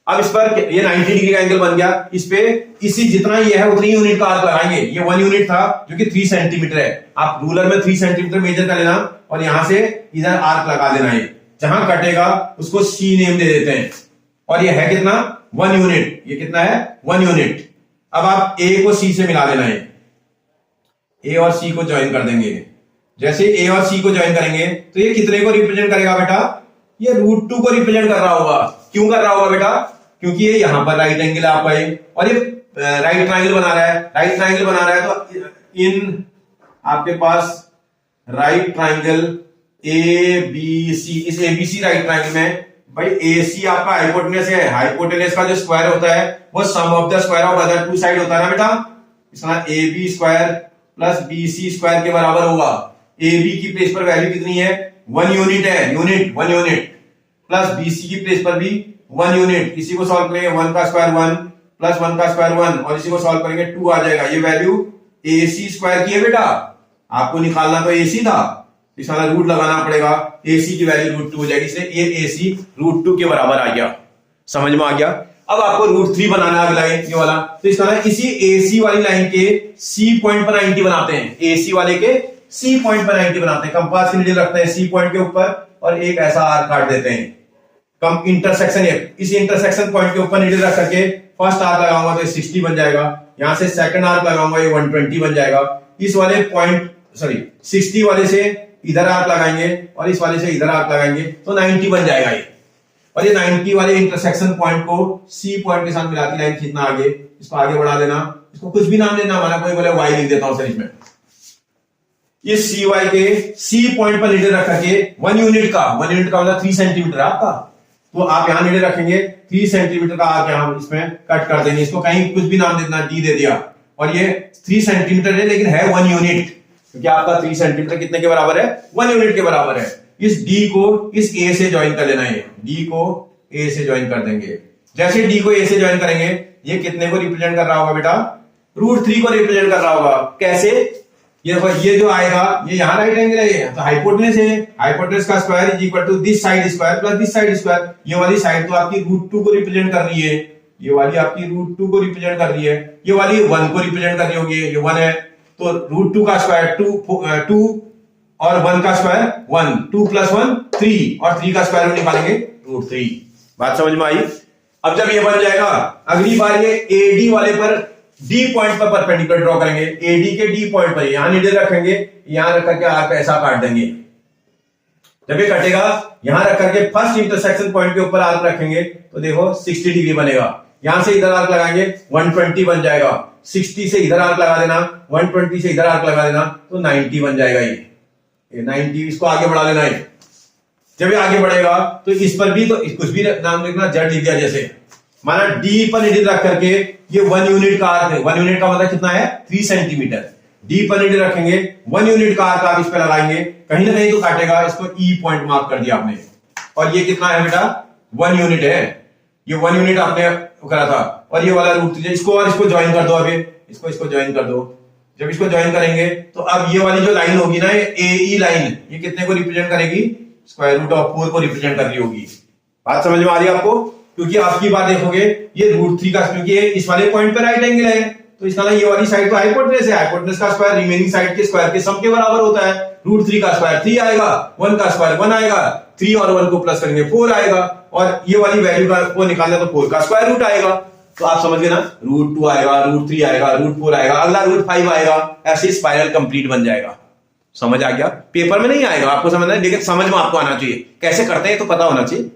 अब इस पर ये 90 डिग्री का एंगल बन गया। इस पे इसी जितना ये है उतनी यूनिट का आर्क लगाएंगे। ये 1 यूनिट था जो कि 3 सेंटीमीटर है। आप रूलर में 3 सेंटीमीटर मेजर कर लेना और यहां से इधर आर्क लगा देना है। जहां कटेगा उसको सी नेम दे देते हैं। और ये है कितना, 1 यूनिट। ये कितना है, 1 यूनिट। अब आप ए को सी से मिला देना है, ए और सी को ज्वाइन कर देंगे। जैसे ए और सी को ज्वाइन करेंगे तो ये कितने को रिप्रेजेंट करेगा बेटा, ये √2 को रिप्रेजेंट कर रहा होगा। क्यों कर रहा होगा बेटा, क्योंकि ये यहां पर राइट एंगल है आपका ये, और ये राइट ट्रायंगल बना रहा है। राइट ट्रायंगल बना रहा है तो इन आपके पास right triangle A B C, इस एबीसी राइट ट्रायंगल में भाई ए सी आपका हाइपोटेनस है। हाइपोटेनस का जो स्क्वायर होता है वो sum of the square of other 2 side होता है ना बेटा। इसका A B square plus B C square के बराबर होगा। ए बी की प्लेस पर वैल्यू कितनी है, 1 यूनिट है, 1 यूनिट प्लस बी सी की प्लेस पर भी 1 यूनिट। इसी को सॉल्व करेंगे 1 का स्क्वायर 1 प्लस 1 का स्क्वायर 1 और इसी को सॉल्व करेंगे 2 आ जाएगा। ये वैल्यू ए सी स्क्वायर की है बेटा, आपको निकालना तो ए सी था, इसका रूट लगाना पड़ेगा। ए सी की वैल्यू √2 हो जाएगी, इसलिए ये ए सी √2 के बराबर आ गया। समझ में आ गया। अब आपको √3 बनाना है अगला ये वाला, तो इसका इसी ए सी वाली लाइन के सी पॉइंट पर 90 बनाते हैं। ए सी वाले के सी पॉइंट पर 90 बनाते हैं। कंपास की नीडल रखते हैं सी पॉइंट के ऊपर और एक ऐसा आर्क काट देते हैं। कम इंटरसेक्शन, इस इंटरसेक्शन पॉइंट के ऊपर नीडल रख करके फर्स्ट आर्क लगाऊंगा तो 60 बन जाएगा। यहां से सेकंड आर्क लगाऊंगा ये 120 बन जाएगा। इस वाले पॉइंट 60 वाले से इधर आर्क लगाएंगे और इस वाले से इधर आर्क लगाएंगे तो 90 बन जाएगा ये। और ये 90 वाले इंटरसेक्शन पॉइंट को सी पॉइंट के साथ मिलाती लाइन खींचना आगे, इसको आगे बढ़ा देना। इसको कुछ भी नाम देना, हमारा कोई बोले वाई लिख देता हूं सर इसमें। इस सी वाई के सी पॉइंट पर नीडल रख करके 1 यूनिट का मतलब 3 सेंटीमीटर आपका, तो आप यहां नीडल रखेंगे 3 सेंटीमीटर का आर्क यहां इसमें कट कर देंगे। इसको कहीं कुछ भी नाम देना, डी दे दिया। और ये 3 सेंटीमीटर है लेकिन है 1 यूनिट, क्योंकि आपका 3 सेंटीमीटर कितने के बराबर है, 1 यूनिट के बराबर है। इस डी को इस ए से ज्वाइन कर लेना है, डी को ए से ज्वाइन कर देंगे। जैसे डी को ए से ज्वाइन करेंगे ये कितने को रिप्रेजेंट कर रहा होगा बेटा, √3 को रिप्रेजेंट कर रहा होगा। कैसे, ये जो आएगा ये यहां राइट एंगल है तो हाइपोटेनस है, हाइपोटेनस का square is equal to this side square plus this side square. ये वाली साइड तो आपकी √2 को रिप्रेजेंट कर रही है, ये वाली आपकी √2 को रिप्रेजेंट कर रही है, ये वाली 1 को रिप्रेजेंट कर रही होगी। ये 1 है तो √2 का स्क्वायर 2 और 1 का स्क्वायर 1, 2 + 1 3 और 3 का स्क्वायर निकालेंगे √3। बात समझ में आई। अब जब ये बन जाएगा अगली बार ये एडी वाले पर डी पॉइंट पर परपेंडिकुलर ड्रॉ करेंगे। एडी के डी पॉइंट पर यहां नीडल रखेंगे, यहां रख करके आर्क ऐसा काट देंगे। जब ये कटेगा यहां रख करके फर्स्ट इंटरसेक्शन पॉइंट के ऊपर आर्क रखेंगे तो देखो 60 डिग्री बनेगा। यहां से इधर आर्क लगाएंगे 120 बन जाएगा। 60 से इधर आर्क लगा देना, 120 से इधर आर्क लगा देना तो 90 बन जाएगा। ये 90, इसको आगे बढ़ा लेना है। जब ये आगे बढ़ेगा तो इस पर भी तो कुछ भी नाम लिखना, जेड लिख दिया। जैसे माना डी पर नीडल रख करके ये 1 यूनिट का आर्क है। 1 यूनिट का मतलब कितना है, 3 सेंटीमीटर। डी पर नीडल रखेंगे 1 यूनिट का आर्क आप इस पर लगाएंगे, कहीं ना कहीं तो काटेगा। इसको ई पॉइंट मार्क कर दिया आपने। और ये कितना है बेटा, 1 यूनिट है। ये 1 यूनिट आपने करा था। और ये वाला √3 इसको और इसको ज्वाइन कर दो। अभी इसको ज्वाइन कर दो। जब इसको ज्वाइन करेंगे तो अब ये वाली जो लाइन होगी ना, ए ई लाइन, ये कितने को रिप्रेजेंट करेगी, √4 को रिप्रेजेंट कर रही होगी। बात समझ में आ रही है आपको। क्योंकि आपकी बात देखोगे ये √3 का, क्योंकि इस वाले पॉइंट पर राइट एंगल है तो इस तरह ये वाली साइड तो हाइपोटेनस है, हाइपोटेनस का स्क्वायर रिमेनिंग साइड के स्क्वायर के सम के बराबर होता है। √3 का स्क्वायर 3 आएगा, 1 का स्क्वायर 1 आएगा, 3 और 1 को प्लस करेंगे 4 आएगा, और ये वाली वैल्यू को निकालना तो 4 का स्क्वायर रूट आएगा। तो आप समझ गए ना, √2 आएगा, √3 आएगा, √4 आएगा, अगला √5 आएगा, ऐसे स्पाइरल कंप्लीट बन जाएगा। समझ आ गया? पेपर में नहीं आएगा, आपको समझना है, लेकिन समझ में आपको आना चाहिए। कैसे करते हैं तो पता होना चाहिए।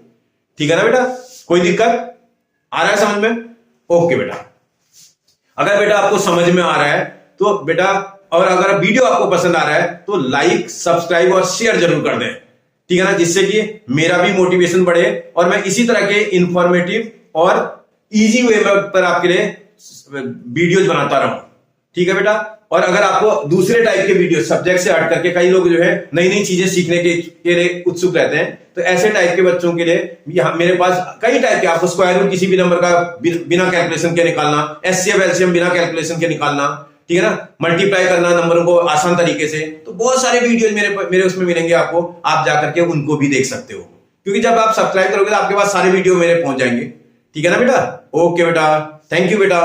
ठीक है ना बेटा? कोई दिक्कत आ रहा है समझ में? ओके बेटा। अगर बेटा आपको समझ में आ रहा है तो बेटा, और अगर वीडियो आपको पसंद आ रहा है तो लाइक, सब्सक्राइब और शेयर जरूर कर दें। ठीक है ना? जिससे कि मेरा भी मोटिवेशन बढ़े और मैं इसी तरह के इंफॉर्मेटिव और इजी वे पर आपके लिए वीडियोज बनाता रहूं। ठीक है बेटा? और अगर आपको दूसरे टाइप के वीडियो, सब्जेक्ट से हट करके, कई लोग जो है नई नई चीजें सीखने के लिए उत्सुक रहते हैं, तो ऐसे टाइप के बच्चों के लिए यहाँ मेरे पास कई टाइप के, आपको स्क्वायर रूट किसी भी नंबर का बिना कैलकुलेशन के निकालना, एचसीएफ एलसीएम बिना कैलकुलेशन के निकालना, ठीक है ना, मल्टीप्लाई करना नंबरों को आसान तरीके से, तो बहुत सारे वीडियो मेरे उसमें मिलेंगे आपको, आप जाकर के उनको भी देख सकते हो। क्योंकि जब आप सब्सक्राइब करोगे तो आपके पास सारे वीडियो मेरे पहुंच जाएंगे। ठीक है ना बेटा? ओके बेटा, थैंक यू बेटा।